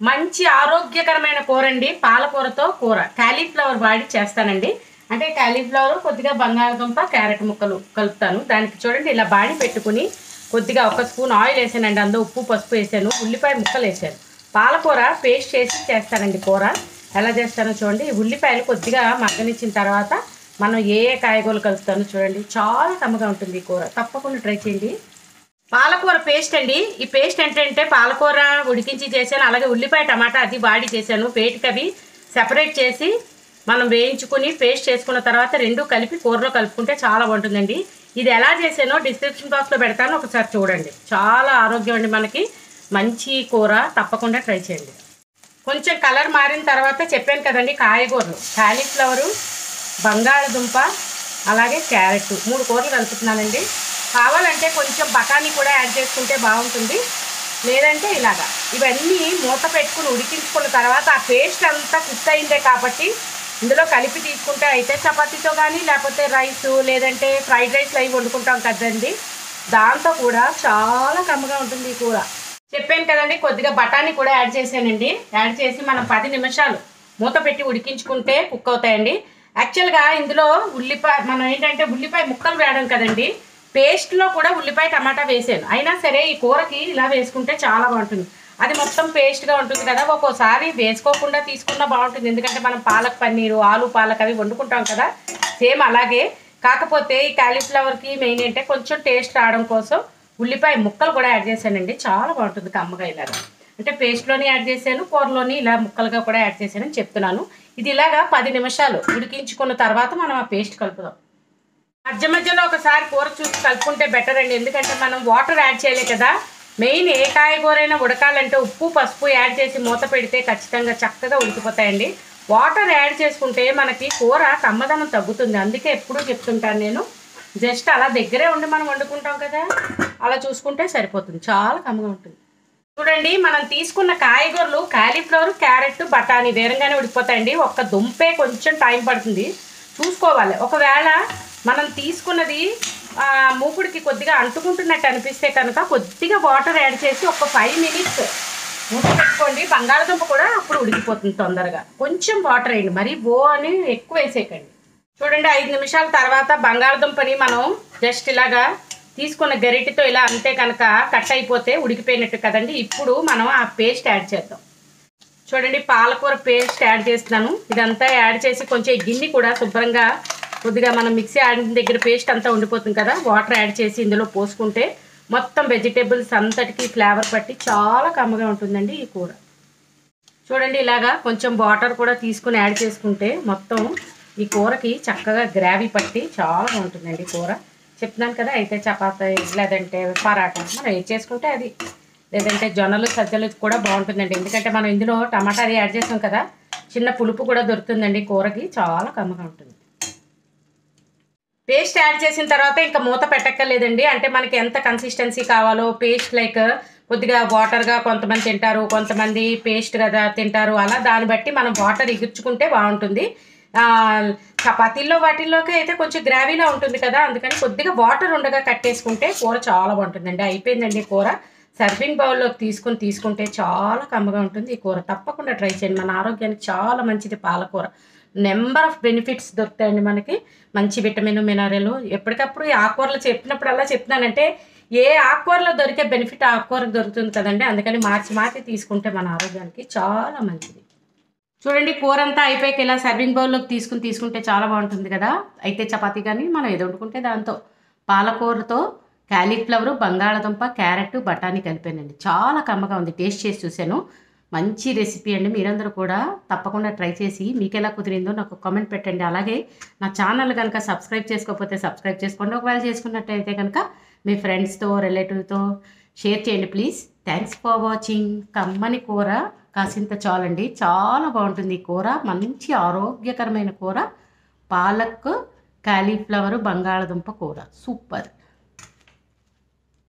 మంచి ఆరోగ్యకరమైన కూర అండి. పాలకూరతో కూర కాలీఫ్లవర్ వాడి చేస్తానండి. అంటే కాలీఫ్లవర్ కొద్దిగా బంగాళదుంప క్యారెట్ ముక్కలు కలుపుతాను. దానికి చూడండి ఇలా బాడి పెట్టుకుని కొద్దిగా 1 స్పూన్ ఆయిల్ వేసానండి. అందులో ఉప్పు పసుపు వేసాను, ఉల్లిపాయ ముక్కలు వేసాను. పాలకూర పేస్ట్ చేసి చేస్తానండి. కూర ఎలా చేస్తానో చూడండి. ఉల్లిపాయలు కొద్దిగా మగ్గనిచ్చిన తర్వాత మనం ఏ కాయగూరలు కలుపుతానో చూడండి. చాలా కమ్మగా ఉంటుంది ఈ కూర, తప్పకుండా ట్రై చేయండి. పాలకూర పేస్ట్ అండి. ఈ పేస్ట్ ఏంటంటే పాలకూర ఉడికించి చేశాను, అలాగే ఉల్లిపాయ టమాటా అది వాడి చేశాను. పేటికి అవి సెపరేట్ చేసి మనం వేయించుకుని పేస్ట్ చేసుకున్న తర్వాత రెండు కలిపి కూరలో కలుపుకుంటే చాలా బాగుంటుందండి. ఇది ఎలా చేసానో డిస్క్రిప్షన్ బాక్స్లో పెడతాను, ఒకసారి చూడండి. చాలా ఆరోగ్యం అండి మనకి, మంచి కూర, తప్పకుండా ట్రై చేయండి. కొంచెం కలర్ మారిన తర్వాత చెప్పాను కదండి, కాయగూరలు కాలీఫ్లవరు, బంగాళదుంప అలాగే క్యారెట్ 3 కూరలు కలుపుతున్నానండి. కావాలంటే కొంచెం బఠానీ కూడా యాడ్ చేసుకుంటే బాగుంటుంది, లేదంటే ఇలాగా ఇవన్నీ మూత పెట్టుకుని ఉడికించుకున్న తర్వాత ఆ పేస్ట్ అంతా కుక్ అయిందే కాబట్టి ఇందులో కలిపి తీసుకుంటే అయితే చపాతీతో కానీ లేకపోతే రైస్ లేదంటే ఫ్రైడ్ రైస్లో అవి వండుకుంటాం కదండి, దాంతో కూడా చాలా కమ్మగా ఉంటుంది ఈ కూర. చెప్పాను కదండి, కొద్దిగా బఠానీ కూడా యాడ్ చేశానండి. యాడ్ చేసి మనం 10 నిమిషాలు మూత పెట్టి ఉడికించుకుంటే కుక్ అవుతాయండి. యాక్చువల్గా ఇందులో మనం ఏంటంటే ఉల్లిపాయ ముక్కలు వేయడం కదండి, పేస్ట్లో కూడా ఉల్లిపాయ టమాటా వేసాను. అయినా సరే ఈ కూరకి ఇలా వేసుకుంటే చాలా బాగుంటుంది. అది మొత్తం పేస్ట్గా ఉంటుంది కదా, ఒక్కోసారి వేసుకోకుండా తీసుకున్నా బాగుంటుంది. ఎందుకంటే మనం పాలక్ పన్నీరు, ఆలు పాలక్ అవి వండుకుంటాం కదా, సేమ్ అలాగే. కాకపోతే ఈ కాలీఫ్లవర్కి మెయిన్ అంటే కొంచెం టేస్ట్ రావడం కోసం ఉల్లిపాయ ముక్కలు కూడా యాడ్ చేశానండి. చాలా బాగుంటుంది కమ్మగా ఇలాగా. అంటే పేస్ట్లోని యాడ్ చేశాను, కూరలోని ఇలా ముక్కలుగా కూడా యాడ్ చేశానని చెప్తున్నాను. ఇది ఇలాగా 10 నిమిషాలు ఉడికించుకున్న తర్వాత మనం ఆ పేస్ట్ కలుపుదాం. మధ్య మధ్యలో ఒకసారి కూర చూసి కలుపుకుంటే బెటర్ అండి. ఎందుకంటే మనం వాటర్ యాడ్ చేయలే కదా. మెయిన్ ఏ కాయగూరైనా ఉడకాలంటే ఉప్పు పసుపు యాడ్ చేసి మూత పెడితే ఖచ్చితంగా చక్కగా ఉడికిపోతాయండి. వాటర్ యాడ్ చేసుకుంటే మనకి కూర కమ్మదనం తగ్గుతుంది. అందుకే ఎప్పుడూ చెప్తుంటాను నేను, జస్ట్ అలా దగ్గరే ఉండి మనం వండుకుంటాం కదా, అలా చూసుకుంటే సరిపోతుంది, చాలా కమ్మగా ఉంటుంది. చూడండి, మనం తీసుకున్న కాయగూరలు కాలీఫ్లవర్ క్యారెట్ బఠానీ వేరంగానే ఉడికిపోతాయండి. ఒక్క దుంపే కొంచెం టైం పడుతుంది, చూసుకోవాలి. ఒకవేళ మనం తీసుకున్నది మూకుడికి కొద్దిగా అంటుకుంటున్నట్టు అనిపిస్తే కనుక కొద్దిగా వాటర్ యాడ్ చేసి ఒక 5 మినిట్స్ మూత పెట్టుకోండి. బంగాళదుంప కూడా అప్పుడు ఉడికిపోతుంది తొందరగా. కొంచెం వాటర్ వేయండి, మరీ అని ఎక్కువ వేసేయకండి. చూడండి, 5 నిమిషాల తర్వాత బంగాళదుంపని మనం జస్ట్ ఇలాగా తీసుకున్న గరిటెతో ఇలా అంతే కనుక కట్ అయిపోతే ఉడికిపోయినట్టు కదండి. ఇప్పుడు మనం ఆ పేస్ట్ యాడ్ చేద్దాం. చూడండి, పాలకూర పేస్ట్ యాడ్ చేస్తున్నాను. ఇదంతా యాడ్ చేసి కొంచెం గిన్నె కూడా శుభ్రంగా కొద్దిగా మనం మిక్సీ ఆడిన దగ్గర పేస్ట్ అంతా ఉండిపోతుంది కదా, వాటర్ యాడ్ చేసి ఇందులో పోసుకుంటే మొత్తం వెజిటేబుల్స్ అంతటికి ఫ్లేవర్ పట్టి చాలా కమ్మగా ఉంటుందండి ఈ కూర. చూడండి, ఇలాగా కొంచెం వాటర్ కూడా తీసుకుని యాడ్ చేసుకుంటే మొత్తం ఈ కూరకి చక్కగా గ్రేవీ పట్టి చాలా బాగుంటుందండి కూర. చెప్తున్నాను కదా, అయితే చపాతీ లేదంటే పరాటా మనం ఏది చేసుకుంటే అది, లేదంటే జొన్నలు సజ్జలు కూడా బాగుంటుందండి. ఎందుకంటే మనం ఇందులో టమాటా అది యాడ్ చేసాం కదా, చిన్న పులుపు కూడా దొరుకుతుందండి కూరకి, చాలా కమ్మగా ఉంటుంది. పేస్ట్ యాడ్ చేసిన తర్వాత ఇంకా మూత పెట్టక్కర్లేదండి. అంటే మనకి ఎంత కన్సిస్టెన్సీ కావాలో, పేస్ట్ లైక్ కొద్దిగా వాటర్గా కొంతమంది తింటారు, కొంతమంది పేస్ట్ కదా తింటారు, అలా దాన్ని బట్టి మనం వాటర్ ఎగుర్చుకుంటే బాగుంటుంది. చపాతీల్లో వాటిల్లోకి అయితే కొంచెం గ్రావీలా ఉంటుంది కదా, అందుకని కొద్దిగా వాటర్ ఉండగా కట్టేసుకుంటే కూర చాలా బాగుంటుందండి. అయిపోయిందండి కూర. సర్వింగ్ బౌల్లోకి తీసుకుంటే చాలా కమ్మగా ఉంటుంది ఈ కూర. తప్పకుండా ట్రై చేయండి, మన ఆరోగ్యానికి చాలా మంచిది పాలకూర. నెంబర్ ఆఫ్ బెనిఫిట్స్ దొరుకుతాయండి మనకి, మంచి విటమిన్ మినరల్. ఎప్పటికప్పుడు ఈ ఆకుకూరలు చెప్పినప్పుడల్లా చెప్తున్నానంటే ఏ ఆకుకూరలో దొరికే బెనిఫిట్ ఆ ఆకుకూరకు దొరుకుతుంది కదండి, అందుకని మార్చి తీసుకుంటే మన ఆరోగ్యానికి చాలా మంచిది. చూడండి, కూర అంతా అయిపోయాక ఇలా సర్వింగ్ బౌల్లోకి తీసుకుంటే చాలా బాగుంటుంది కదా. అయితే చపాతీ కానీ మనం ఏది వండుకుంటే దాంతో పాలకూరతో కాలీఫ్లవర్, బంగాళదుంప, క్యారెట్, బఠానీ కలిపానండి. చాలా కమ్మగా ఉంది, టేస్ట్ చేసి చూశాను. మంచి రెసిపీ అండి. మీరందరూ కూడా తప్పకుండా ట్రై చేసి మీకు ఎలా కుదిరిందో నాకు కామెంట్ పెట్టండి. అలాగే నా ఛానల్ కనుక సబ్స్క్రైబ్ చేసుకోకపోతే సబ్స్క్రైబ్ చేసుకోండి. ఒకవేళ చేసుకున్నట్టయితే కనుక మీ ఫ్రెండ్స్తో రిలేటివ్తో షేర్ చేయండి ప్లీజ్. Thanks for watching. కమ్మని కూర కాసింత చాలండి, చాలా బాగుంటుంది ఈ కూర. మంచి ఆరోగ్యకరమైన కూర, పాలక్ కాలీఫ్లవర్ బంగాళదుంప కూర, సూపర్.